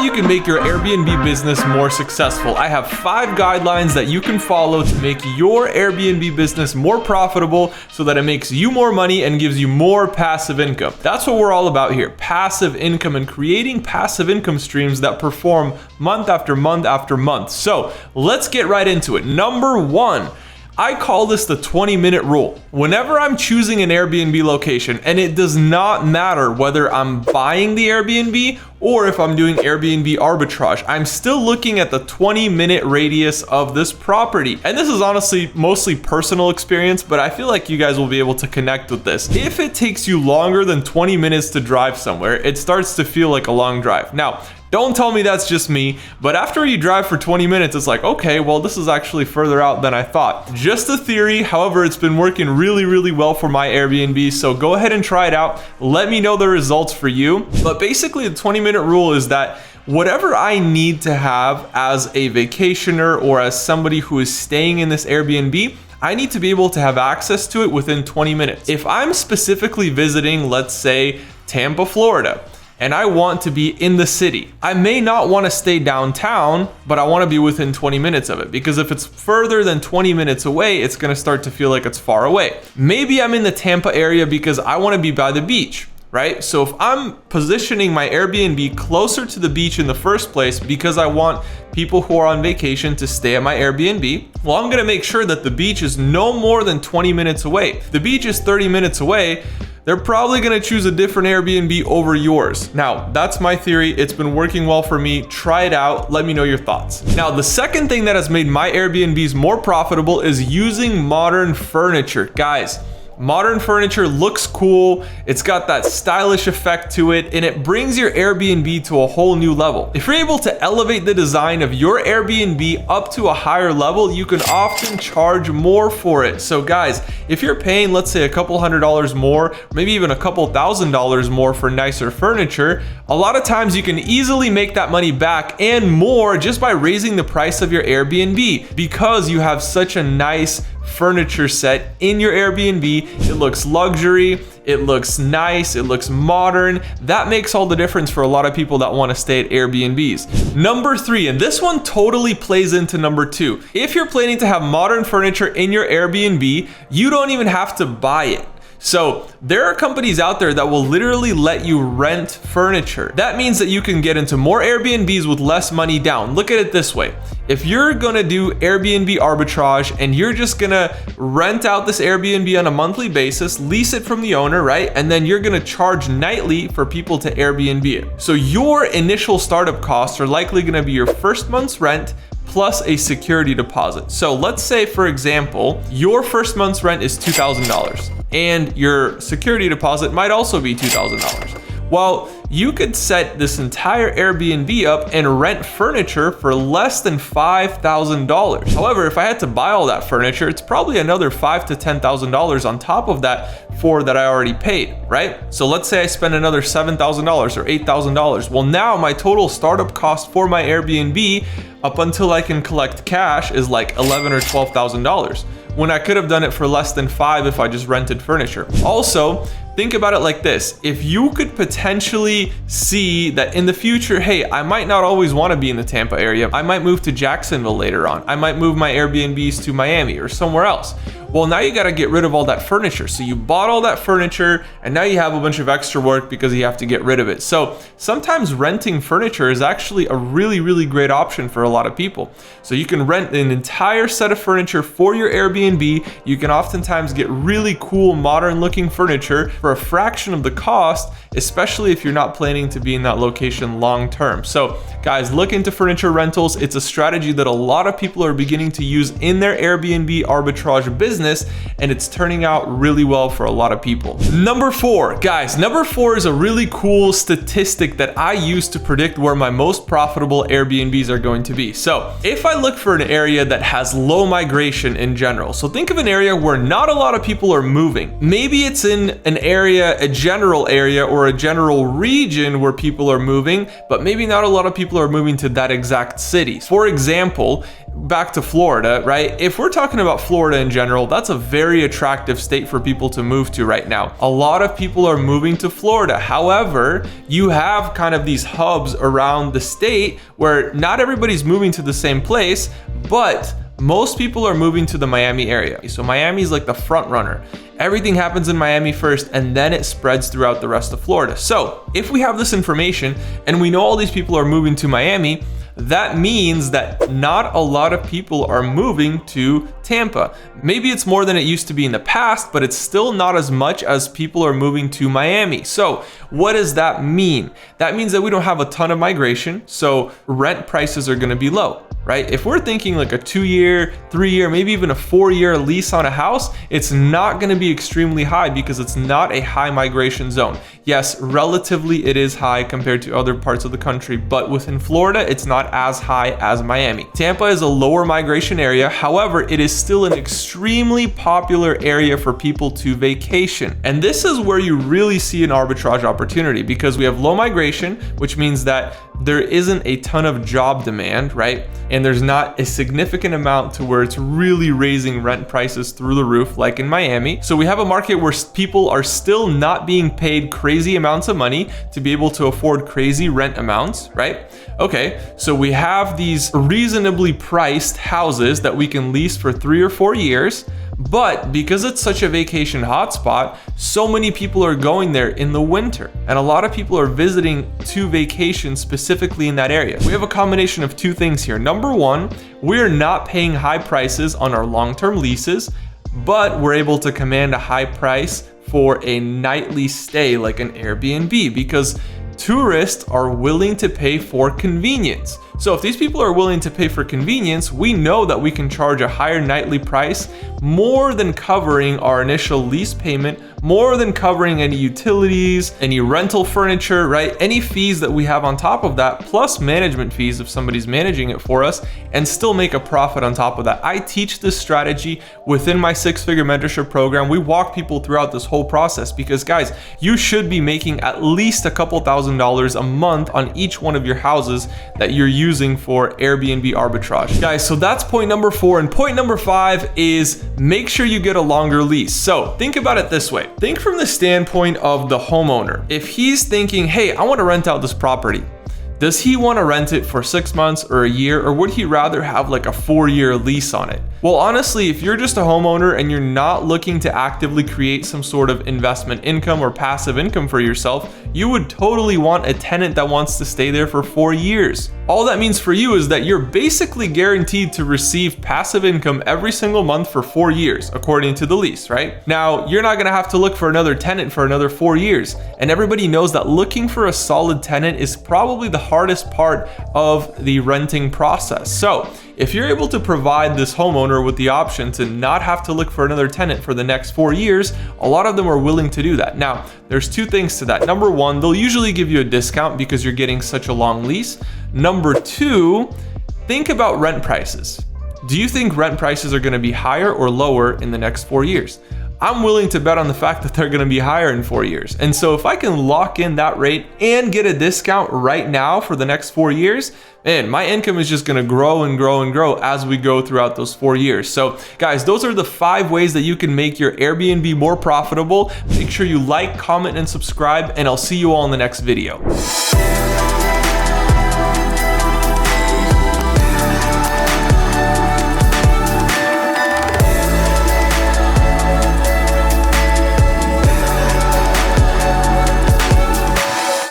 you can make your Airbnb business more successful. I have 5 guidelines that you can follow to make your Airbnb business more profitable so that it makes you more money and gives you more passive income. That's what we're all about here, passive income and creating passive income streams that perform month after month after month. So let's get right into it. Number 1. I call this the 20-minute rule. Whenever I'm choosing an Airbnb location, and it does not matter whether I'm buying the Airbnb or if I'm doing Airbnb arbitrage, I'm still looking at the 20-minute radius of this property. And this is honestly mostly personal experience, but I feel like you guys will be able to connect with this. If it takes you longer than 20 minutes to drive somewhere, it starts to feel like a long drive. Now, don't tell me that's just me, but after you drive for 20 minutes, it's like, okay, well, this is actually further out than I thought. Just a theory, however, it's been working really well for my Airbnb, so go ahead and try it out. Let me know the results for you. But basically, the 20-minute rule is that whatever I need to have as a vacationer or as somebody who is staying in this Airbnb, I need to be able to have access to it within 20 minutes. If I'm specifically visiting, let's say, Tampa, Florida, and I want to be in the city, I may not want to stay downtown, but I want to be within 20 minutes of it, because if it's further than 20 minutes away, it's going to start to feel like it's far away. Maybe I'm in the Tampa area because I want to be by the beach, right? So if I'm positioning my Airbnb closer to the beach in the first place because I want people who are on vacation to stay at my Airbnb, well, I'm going to make sure that the beach is no more than 20 minutes away. If the beach is 30 minutes away, they're probably gonna choose a different Airbnb over yours. Now, that's my theory. It's been working well for me. Try it out. Let me know your thoughts. Now, the second thing that has made my Airbnbs more profitable is using modern furniture. Guys, modern furniture looks cool, it's got that stylish effect to it, and it brings your Airbnb to a whole new level. If you're able to elevate the design of your Airbnb up to a higher level, you can often charge more for it. So guys, if you're paying, let's say, a couple $100s more, maybe even a couple $1,000s more for nicer furniture, a lot of times you can easily make that money back and more just by raising the price of your Airbnb, because you have such a nice furniture set in your Airbnb. It looks luxury, it looks nice, it looks modern. That makes all the difference for a lot of people that want to stay at Airbnbs. Number 3, and this one totally plays into number 2. If you're planning to have modern furniture in your Airbnb, you don't even have to buy it. So there are companies out there that will literally let you rent furniture. That means that you can get into more Airbnbs with less money down. Look at it this way. If you're gonna do Airbnb arbitrage and you're just gonna rent out this Airbnb on a monthly basis, lease it from the owner, right? And then you're gonna charge nightly for people to Airbnb it. So your initial startup costs are likely gonna be your first month's rent plus a security deposit. So let's say, for example, your first month's rent is $2,000 and your security deposit might also be $2,000. Well, you could set this entire Airbnb up and rent furniture for less than $5,000. However, if I had to buy all that furniture, it's probably another $5,000 to $10,000 on top of that that I already paid, right? So let's say I spend another $7,000 or $8,000. Well, now my total startup cost for my Airbnb up until I can collect cash is like $11,000 or $12,000, when I could have done it for less than $5,000 if I just rented furniture. Also, think about it like this. If you could potentially see that in the future, hey, I might not always want to be in the Tampa area. I might move to Jacksonville later on. I might move my Airbnbs to Miami or somewhere else. Well, now you got to get rid of all that furniture. So you bought all that furniture and now you have a bunch of extra work because you have to get rid of it. So sometimes renting furniture is actually a really great option for a lot of people. So you can rent an entire set of furniture for your Airbnb. You can oftentimes get really cool, modern looking furniture for a fraction of the cost, especially if you're not planning to be in that location long term. So guys, look into furniture rentals. It's a strategy that a lot of people are beginning to use in their Airbnb arbitrage business, and it's turning out really well for a lot of people. Number 4, guys, number 4 is a really cool statistic that I use to predict where my most profitable Airbnbs are going to be. So if I look for an area that has low migration in general, so think of an area where not a lot of people are moving. Maybe it's in an area, a general area or a general region where people are moving, but maybe not a lot of people people are moving to that exact city. For example, back to Florida, right? If we're talking about Florida in general, that's a very attractive state for people to move to right now. A lot of people are moving to Florida. However, you have kind of these hubs around the state where not everybody's moving to the same place, but most people are moving to the Miami area. So Miami is like the front runner. Everything happens in Miami first, and then it spreads throughout the rest of Florida. So if we have this information and we know all these people are moving to Miami, that means that not a lot of people are moving to Tampa. Maybe it's more than it used to be in the past, but it's still not as much as people are moving to Miami. So what does that mean? That means that we don't have a ton of migration, so rent prices are gonna be low, right? If we're thinking like a 2-year, 3-year, maybe even a 4-year lease on a house, it's not gonna be extremely high because it's not a high migration zone. Yes, relatively it is high compared to other parts of the country, but within Florida, it's not as high as Miami. Tampa is a lower migration area. However, it is still an extremely popular area for people to vacation. And this is where you really see an arbitrage opportunity because we have low migration, which means that there isn't a ton of job demand, right? And there's not a significant amount to where it's really raising rent prices through the roof like in Miami. So we have a market where people are still not being paid crazy amounts of money to be able to afford crazy rent amounts, right? Okay, so we have these reasonably priced houses that we can lease for 3 or 4 years, but because it's such a vacation hotspot, so many people are going there in the winter, and a lot of people are visiting to vacation specifically in that area. We have a combination of two things here. Number one, we're not paying high prices on our long-term leases, but we're able to command a high price for a nightly stay like an Airbnb because tourists are willing to pay for convenience. So if these people are willing to pay for convenience, we know that we can charge a higher nightly price, more than covering our initial lease payment, more than covering any utilities, any rental furniture, right? Any fees that we have on top of that, plus management fees if somebody's managing it for us, and still make a profit on top of that. I teach this strategy within my 6-figure mentorship program. We walk people throughout this whole process because guys, you should be making at least a couple $1,000s a month on each one of your houses that you're using for Airbnb arbitrage. Guys, so that's point number 4. And point number 5 is make sure you get a longer lease. So think about it this way. Think from the standpoint of the homeowner. If he's thinking, hey, I want to rent out this property, does he want to rent it for 6 months or a year, or would he rather have like a 4-year lease on it? Well, honestly, if you're just a homeowner and you're not looking to actively create some sort of investment income or passive income for yourself, you would totally want a tenant that wants to stay there for 4 years. All that means for you is that you're basically guaranteed to receive passive income every single month for 4 years, according to the lease, right? Now, you're not gonna have to look for another tenant for another 4 years. And everybody knows that looking for a solid tenant is probably the hardest part of the renting process. So if you're able to provide this homeowner with the option to not have to look for another tenant for the next 4 years, a lot of them are willing to do that. Now, there's 2 things to that. Number 1, they'll usually give you a discount because you're getting such a long lease. Number 2, think about rent prices. Do you think rent prices are gonna be higher or lower in the next 4 years? I'm willing to bet on the fact that they're gonna be higher in 4 years. And so if I can lock in that rate and get a discount right now for the next 4 years, man, my income is just gonna grow and grow and grow as we go throughout those 4 years. So guys, those are the 5 ways that you can make your Airbnb more profitable. Make sure you like, comment, and subscribe, and I'll see you all in the next video.